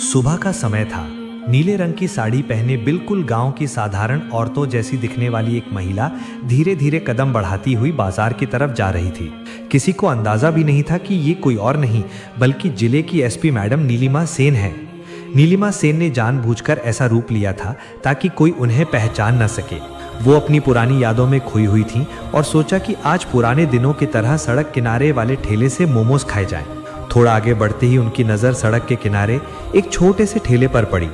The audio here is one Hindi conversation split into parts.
सुबह का समय था। नीले रंग की साड़ी पहने बिल्कुल गांव की साधारण औरतों जैसी दिखने वाली एक महिला धीरे धीरे कदम बढ़ाती हुई बाजार की तरफ जा रही थी। किसी को अंदाजा भी नहीं था कि ये कोई और नहीं बल्कि जिले की एसपी मैडम नीलिमा सेन है। नीलिमा सेन ने जानबूझकर ऐसा रूप लिया था ताकि कोई उन्हें पहचान न सके। वो अपनी पुरानी यादों में खोई हुई थी और सोचा कि आज पुराने दिनों की तरह सड़क किनारे वाले ठेले से मोमोज खाए जाएं। थोड़ा आगे बढ़ते ही उनकी नज़र सड़क के किनारे एक छोटे से ठेले पर पड़ी।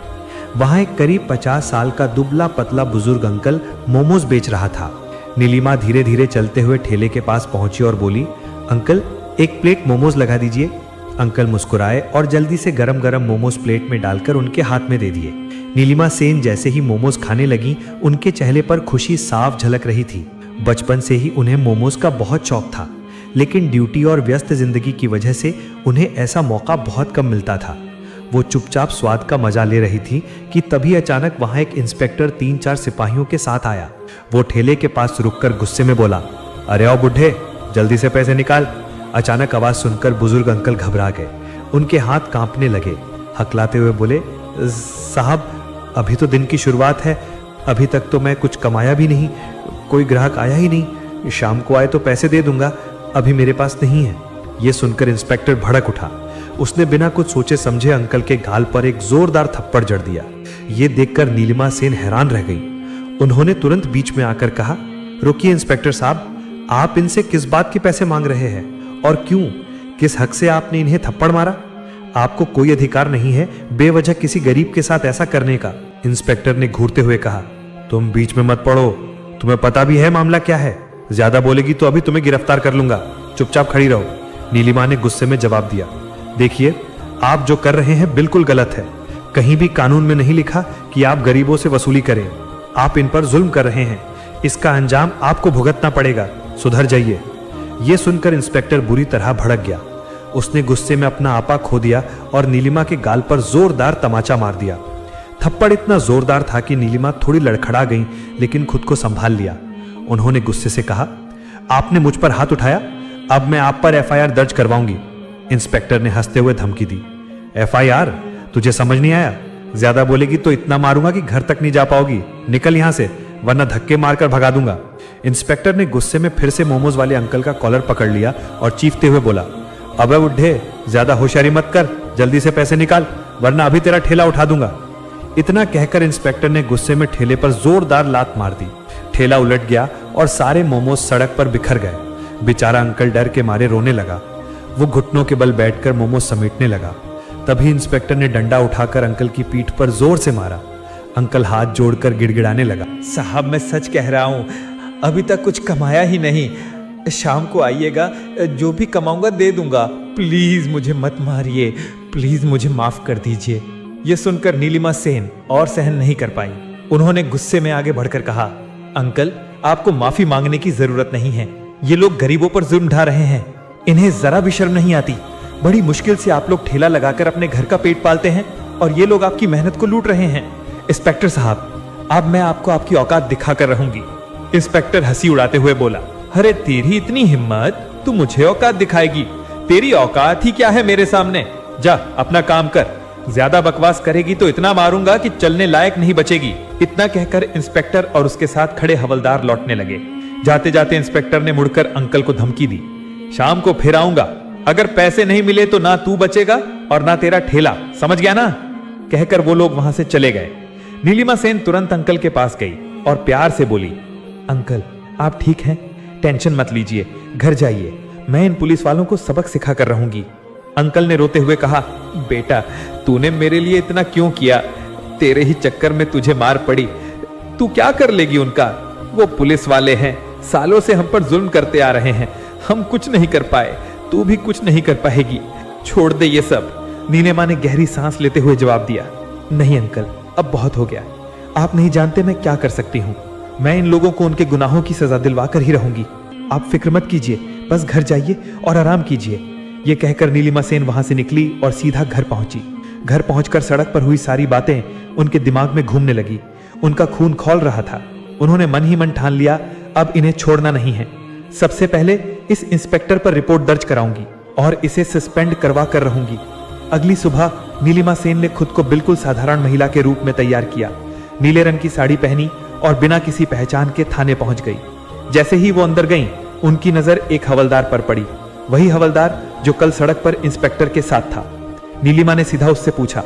वहां एक करीब 50 साल का दुबला पतला बुजुर्ग अंकल मोमोज बेच रहा था। नीलिमा धीरे धीरे चलते हुए ठेले के पास पहुंची और बोली, अंकल एक प्लेट मोमोज लगा दीजिए। अंकल मुस्कुराए और जल्दी से गरम गरम मोमोज प्लेट में डालकर उनके हाथ में दे दिए। नीलिमा सेन जैसे ही मोमोज खाने लगी, उनके चेहरे पर खुशी साफ झलक रही थी। बचपन से ही उन्हें मोमोज का बहुत शौक था, लेकिन ड्यूटी और व्यस्त जिंदगी की वजह से उन्हें ऐसा मौका बहुत कम मिलता था। वो चुपचाप स्वाद का मजा ले रही थी कि तभी अचानक वहां एक इंस्पेक्टर 3-4 सिपाहियों के साथ आया। वो ठेले के पास रुककर गुस्से में बोला, अरे आओ बुढ़े, जल्दी से पैसे निकाल। अचानक आवाज सुनकर बुजुर्ग अंकल घबरा गए। उनके हाथ कांपने लगे। हकलाते हुए बोले, साहब अभी तो दिन की शुरुआत है, अभी तक तो मैं कुछ कमाया भी नहीं, कोई ग्राहक आया ही नहीं, शाम को आए तो पैसे दे दूंगा, अभी मेरे पास नहीं है। यह सुनकर इंस्पेक्टर भड़क उठा। उसने बिना कुछ सोचे समझे अंकल के गाल पर एक जोरदार थप्पड़ जड़ दिया। ये देखकर नीलिमा सेन हैरान रह गई। उन्होंने तुरंत बीच में आकर कहा, रुकिए इंस्पेक्टर साहब, आप इनसे किस बात के पैसे मांग रहे हैं और क्यों? किस हक से आपने इन्हें थप्पड़ मारा? आपको कोई अधिकार नहीं है बेवजह किसी गरीब के साथ ऐसा करने का। इंस्पेक्टर ने घूरते हुए कहा, तुम बीच में मत पड़ो, तुम्हें पता भी है मामला क्या है। ज्यादा बोलेगी तो अभी तुम्हें गिरफ्तार कर लूंगा, चुपचाप खड़ी रहो। नीलिमा ने गुस्से में जवाब दिया, देखिए आप जो कर रहे हैं बिल्कुल गलत है। कहीं भी कानून में नहीं लिखा कि आप गरीबों से वसूली करें। आप इन पर जुल्म कर रहे हैं, इसका अंजाम आपको भुगतना पड़ेगा, सुधर जाइए। यह सुनकर इंस्पेक्टर बुरी तरह भड़क गया। उसने गुस्से में अपना आपा खो दिया और नीलिमा के गाल पर जोरदार तमाचा मार दिया। थप्पड़ इतना जोरदार था कि नीलिमा थोड़ी लड़खड़ा गई, लेकिन खुद को संभाल लिया। उन्होंने गुस्से से कहा, आपने मुझ पर हाथ उठाया, अब मैं आप पर एफआईआर दर्ज करवाऊंगी। इंस्पेक्टर ने हंसते हुए धमकी दी, एफआईआर? तुझे समझ नहीं आया? ज्यादा बोलेगी तो इतना मारूंगा कि घर तक नहीं जा पाओगी। निकल यहां से, वरना धक्के मारकर भगा दूंगा। इंस्पेक्टर ने गुस्से में फिर से मोमोज वाले अंकल का कॉलर पकड़ लिया और चीखते हुए बोला, अबे बुड्ढे, ज्यादा होशियारी मत कर, जल्दी से पैसे निकाल, वरना अभी तेरा ठेला उठा दूंगा। इतना कहकर इंस्पेक्टर ने गुस्से में ठेले पर जोरदार लात मार दी। ठेला उलट गया और सारे मोमोज सड़क पर बिखर गए। बेचारा अंकल डर के मारे रोने लगा। वो घुटनों के बल बैठकर मोमोज समेटने लगा। तभी इंस्पेक्टर ने डंडा उठाकर अंकल की पीठ पर जोर से मारा। अंकल हाथ जोड़कर गिड़गिड़ाने लगा, साहब मैं सच कह रहा हूं, अभी तक कुछ कमाया ही नहीं, शाम को आइएगा, जो भी कमाऊंगा दे दूंगा, प्लीज मुझे मत मारिए, प्लीज मुझे माफ कर दीजिए। यह सुनकर नीलिमा सेन और सहन नहीं कर पाई। उन्होंने गुस्से में आगे बढ़कर कहा, अंकल आपको माफी मांगने की जरूरत नहीं है, ये लोग गरीबों पर जुल्म ढा रहे हैं, इन्हें जरा भी शर्म नहीं आती। बड़ी मुश्किल से आप लोग ठेला लगाकर अपने घर का पेट पालते हैं और ये लोग आपकी मेहनत को लूट रहे हैं। इंस्पेक्टर साहब, अब मैं आपको आपकी औकात दिखाकर रहूंगी। इंस्पेक्टर हंसी उड़ाते हुए बोला, अरे तेरी इतनी हिम्मत, तू मुझे औकात दिखाएगी? तेरी औकात ही क्या है मेरे सामने? जा अपना काम कर, ज्यादा बकवास करेगी तो इतना मारूंगा कि चलने लायक नहीं बचेगी। इतना कहकर इंस्पेक्टर और उसके साथ खड़े हवलदार लौटने लगे। जाते जाते इंस्पेक्टर ने मुड़कर अंकल को धमकी दी, शाम को फिर आऊंगा, अगर पैसे नहीं मिले तो ना तू बचेगा और ना तेरा ठेला, समझ गया ना? कहकर वो लोग वहां से चले गए। नीलिमा सेन तुरंत अंकल के पास गई और प्यार से बोली, अंकल आप ठीक हैं, टेंशन मत लीजिए, घर जाइए, मैं इन पुलिस वालों को सबक सिखा कर रहूंगी। अंकल ने रोते हुए कहा, बेटा तूने मेरे लिए इतना क्यों किया? तेरे ही चक्कर में तुझे मार पड़ी, तू क्या कर लेगी उनका? वो पुलिस वाले हैं, सालों से हम पर जुल्म करते आ रहे हैं, हम कुछ नहीं कर पाए, तू भी कुछ नहीं कर पाएगी, छोड़ दे ये सब। नीलिमा ने गहरी सांस लेते हुए जवाब दिया, नहीं अंकल अब बहुत हो गया, आप नहीं जानते मैं क्या कर सकती हूँ, मैं इन लोगों को उनके गुनाहों की सजा दिलवा कर ही रहूंगी, आप फिक्र मत कीजिए, बस घर जाइए और आराम कीजिए। ये कहकर नीलिमा सेन वहां से निकली और सीधा घर पहुंची। घर पहुंचकर सड़क पर हुई सारी बातें उनके दिमाग में घूमने लगी। उनका खून खौल रहा था। उन्होंने मन ही मन ठान लिया, अब इन्हें छोड़ना नहीं है। सबसे पहले इस इंस्पेक्टर पर रिपोर्ट दर्ज कराऊंगी और इसे सस्पेंड करवा कर रहूंगी। अगली सुबह नीलिमा सेन ने खुद को बिल्कुल साधारण महिला के रूप में तैयार किया, नीले रंग की साड़ी पहनी और बिना किसी पहचान के थाने पहुंच गई। जैसे ही वो अंदर गईं, उनकी नजर एक हवलदार पर पड़ी, वही हवलदार जो कल सड़क पर इंस्पेक्टर के साथ था। नीलिमा ने सीधा उससे पूछा,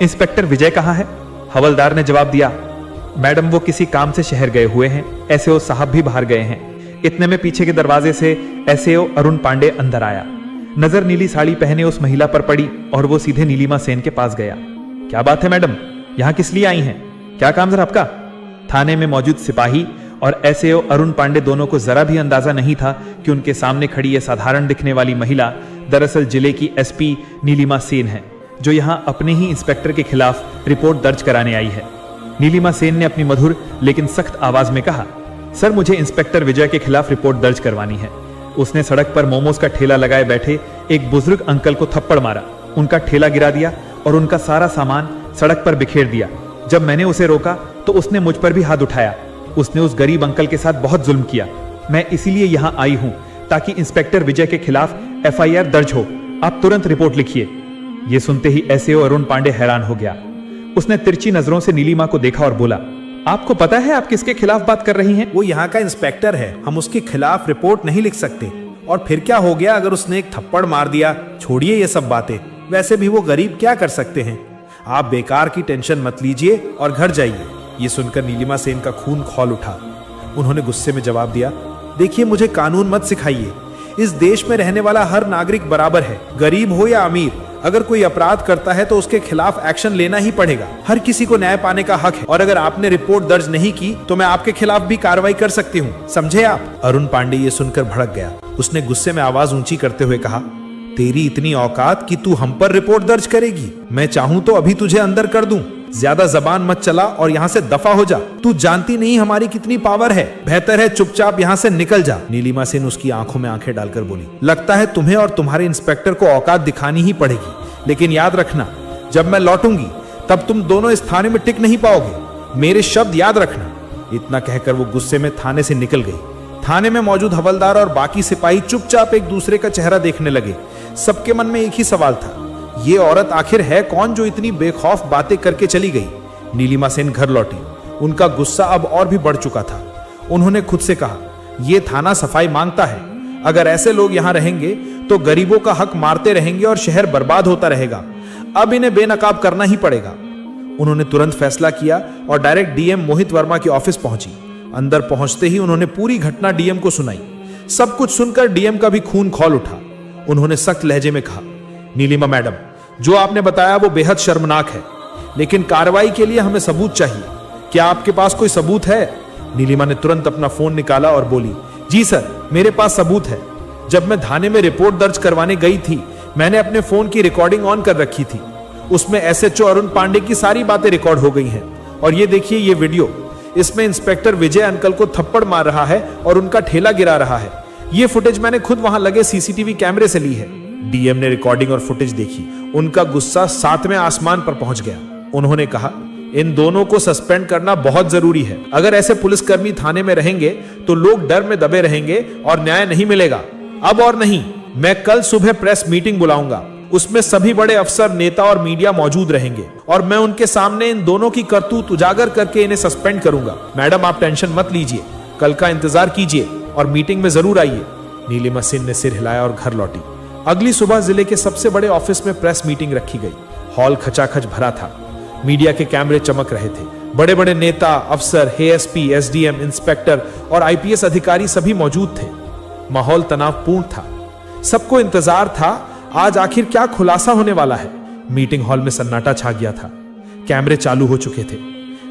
इंस्पेक्टर विजय कहाँ है? हवलदार ने जवाब दिया, मैडम वो किसी काम से शहर गए हुए हैं, एसएओ साहब भी बाहर गए हैं। इतने में पीछे के दरवाजे से एसएओ अरुण पांडे अंदर आया। नजर नीली साड़ी पहने उस महिला पर पड़ी और वो सीधे नीलिमा सेन के पास गया। क्या बात है मैडम, यहाँ किस लिए आई हैं? क्या काम जरा आपका? थाने में मौजूद सिपाही और एसएओ अरुण पांडे दोनों को जरा भी अंदाजा नहीं था कि उनके सामने खड़ी यह साधारण दिखने वाली महिला दरअसल जिले की एसपी नीलिमा सेन है, जो यहां अपने ही इंस्पेक्टर के खिलाफ रिपोर्ट दर्ज कराने आई है। नीलिमा सेन ने अपनी मधुर लेकिन सख्त आवाज में कहा, सर मुझे इंस्पेक्टर विजय के खिलाफ रिपोर्ट दर्ज करवानी है। उसने सड़क पर मोमोज का ठेला लगाए बैठे एक बुजुर्ग अंकल को थप्पड़ मारा, उनका ठेला गिरा दिया और उनका सारा सामान सड़क पर बिखेर दिया। जब मैंने उसे रोका तो उसने मुझ पर भी हाथ उठाया। उसने उस गरीब अंकल के साथ बहुत जुल्म किया। मैं इसीलिए यहां आई हूं ताकि इंस्पेक्टर विजय के खिलाफ एफआईआर दर्ज हो। आप तुरंत रिपोर्ट लिखिए। यह सुनते ही एसएओ अरुण पांडे हैरान हो गया। उसने तिरछी नजरों से नीलिमा को देखा और बोला, आपको पता है आप किसके खिलाफ बात कर रही हैं? वो यहाँ का इंस्पेक्टर है, हम उसके खिलाफ रिपोर्ट नहीं लिख सकते। और फिर क्या हो गया अगर उसने एक थप्पड़ मार दिया? छोड़िए ये सब बातें, वैसे भी वो गरीब क्या कर सकते हैं। आप बेकार की टेंशन मत लीजिए और घर जाइए। ये सुनकर नीलिमा सेन का खून खौल उठा। उन्होंने गुस्से में जवाब दिया, देखिए मुझे कानून मत सिखाइए। इस देश में रहने वाला हर नागरिक बराबर है, गरीब हो या अमीर। अगर कोई अपराध करता है तो उसके खिलाफ एक्शन लेना ही पड़ेगा। हर किसी को न्याय पाने का हक है और अगर आपने रिपोर्ट दर्ज नहीं की तो मैं आपके खिलाफ भी कार्रवाई कर सकती हूँ, समझे आप? अरुण पांडे ये सुनकर भड़क गया। उसने गुस्से में आवाज ऊंची करते हुए कहा, तेरी इतनी औकात कि तू हम पर रिपोर्ट दर्ज करेगी? मैं चाहूं तो अभी तुझे अंदर कर दूं। ज्यादा जबान मत चला और यहाँ से दफा हो जा। तू जानती नहीं हमारी कितनी पावर है। बेहतर है चुपचाप यहाँ से निकल जा। नीलिमा सेन उसकी आंखों में आंखें डालकर बोली, लगता है तुम्हें और तुम्हारे इंस्पेक्टर को औकात दिखानी ही पड़ेगी, लेकिन याद रखना जब मैं लौटूंगी तब तुम दोनों इस थाने में टिक नहीं पाओगे। मेरे शब्द याद रखना। इतना कहकर वो गुस्से में थाने से निकल गई। थाने में मौजूद हवलदार और बाकी सिपाही चुपचाप एक दूसरे का चेहरा देखने लगे। सबके मन में एक ही सवाल था, ये औरत आखिर है कौन जो इतनी बेखौफ बातें करके चली गई? नीलिमा सेन घर लौटी। उनका गुस्सा अब और भी बढ़ चुका था। उन्होंने खुद से कहा, यह थाना सफाई मांगता है। अगर ऐसे लोग यहां रहेंगे तो गरीबों का हक मारते रहेंगे और शहर बर्बाद होता रहेगा। अब इन्हें बेनकाब करना ही पड़ेगा। उन्होंने तुरंत फैसला किया और डायरेक्ट डीएम मोहित वर्मा के ऑफिस पहुंची। अंदर पहुंचते ही उन्होंने पूरी घटना डीएम को सुनाई। सब कुछ सुनकर डीएम का भी खून खौल उठा। उन्होंने सख्त लहजे में कहा, नीलिमा मैडम, जो आपने बताया वो बेहद शर्मनाक है, लेकिन कार्रवाई के लिए हमें सबूत चाहिए। क्या आपके पास कोई सबूत है? नीलिमा ने तुरंत अपना फोन निकाला और बोली, जी सर, मेरे पास सबूत है। जब मैं थाने में रिपोर्ट दर्ज करवाने गई थी, मैंने अपने फोन की रिकॉर्डिंग ऑन कर रखी थी। उसमें एसएचओ अरुण पांडे की सारी बातें रिकॉर्ड हो गई हैं। और ये देखिए ये वीडियो, इसमें इंस्पेक्टर विजय अंकल को थप्पड़ मार रहा है और उनका ठेला गिरा रहा है। ये फुटेज मैंने खुद वहां लगे सीसीटीवी कैमरे से ली है। डीएम ने रिकॉर्डिंग और फुटेज देखी। उनका गुस्सा 7वें आसमान पर पहुंच गया। उन्होंने कहा, इन दोनों को सस्पेंड करना बहुत जरूरी है। अगर ऐसे पुलिसकर्मी थाने में रहेंगे तो लोग डर में दबे रहेंगे और न्याय नहीं मिलेगा। अब और नहीं, मैं कल सुबह प्रेस मीटिंग बुलाऊंगा। उसमें सभी बड़े अफसर, नेता और मीडिया मौजूद रहेंगे और मैं उनके सामने इन दोनों की करतूत उजागर करके इन्हें सस्पेंड करूंगा। मैडम आप टेंशन मत लीजिए, कल का इंतजार कीजिए और मीटिंग में जरूर आइए। नीलिमा सेन ने सिर हिलाया और घर लौटी। अगली सुबह जिले के सबसे बड़े ऑफिस में प्रेस मीटिंग रखी गई। हॉल खचाखच भरा था। मीडिया के कैमरे चमक रहे थे। बड़े बड़े नेता, अफसर, एएसपी, एसडीएम, इंस्पेक्टर और आईपीएस अधिकारी सभी मौजूद थे। माहौल तनावपूर्ण था। सबको इंतजार था आज आखिर क्या खुलासा होने वाला है। मीटिंग हॉल में सन्नाटा छा गया था। कैमरे चालू हो चुके थे।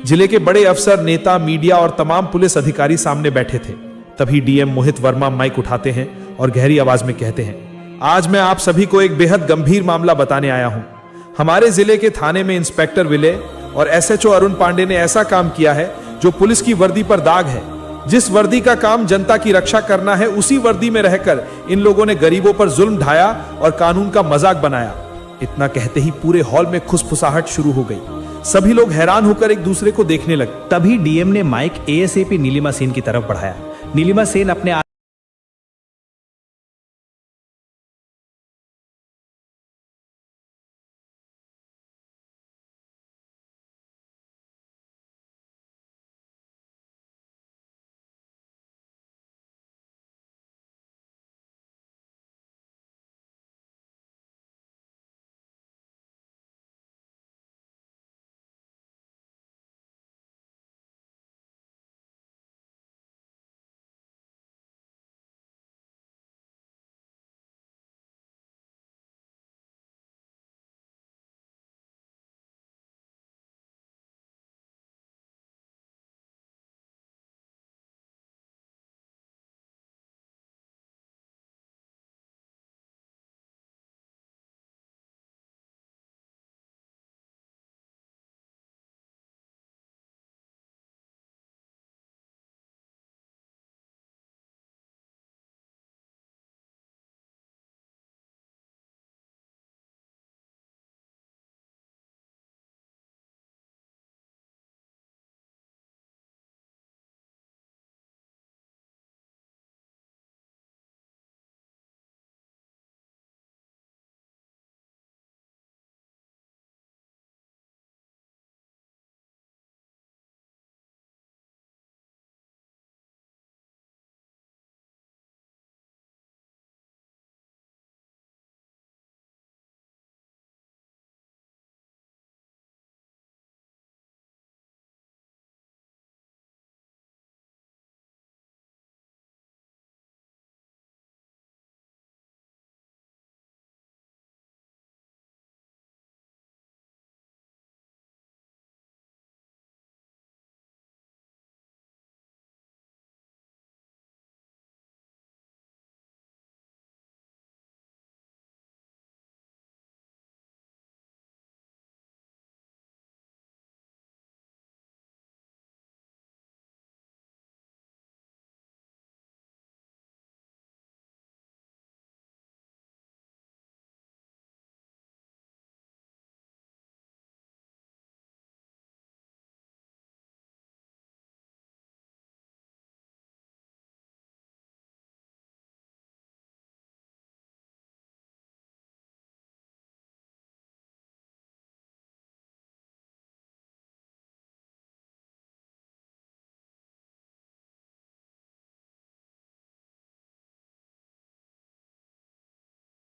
जिले के बड़े अफसर, नेता, मीडिया और तमाम पुलिस अधिकारी सामने बैठे थे। तभी डीएम मोहित वर्मा माइक उठाते हैं और गहरी आवाज में कहते हैं, आज मैं आप सभी को एक बेहद गंभीर मामला बताने आया हूं। हमारे जिले के थाने में इंस्पेक्टर विजय और एसएचओ अरुण पांडे ने ऐसा काम किया है जो पुलिस की वर्दी पर दाग है। जिस वर्दी का काम जनता की रक्षा करना है, उसी वर्दी में रहकर इन लोगों ने गरीबों पर जुल्म ढाया और कानून का मजाक बनाया। इतना कहते ही पूरे हॉल में खुसफुसाहट शुरू हो गई। सभी लोग हैरान होकर एक दूसरे को देखने लगे। तभी डीएम ने माइक एएसएपी नीलिमा सेन की तरफ बढ़ाया। नीलिमा सेन अपने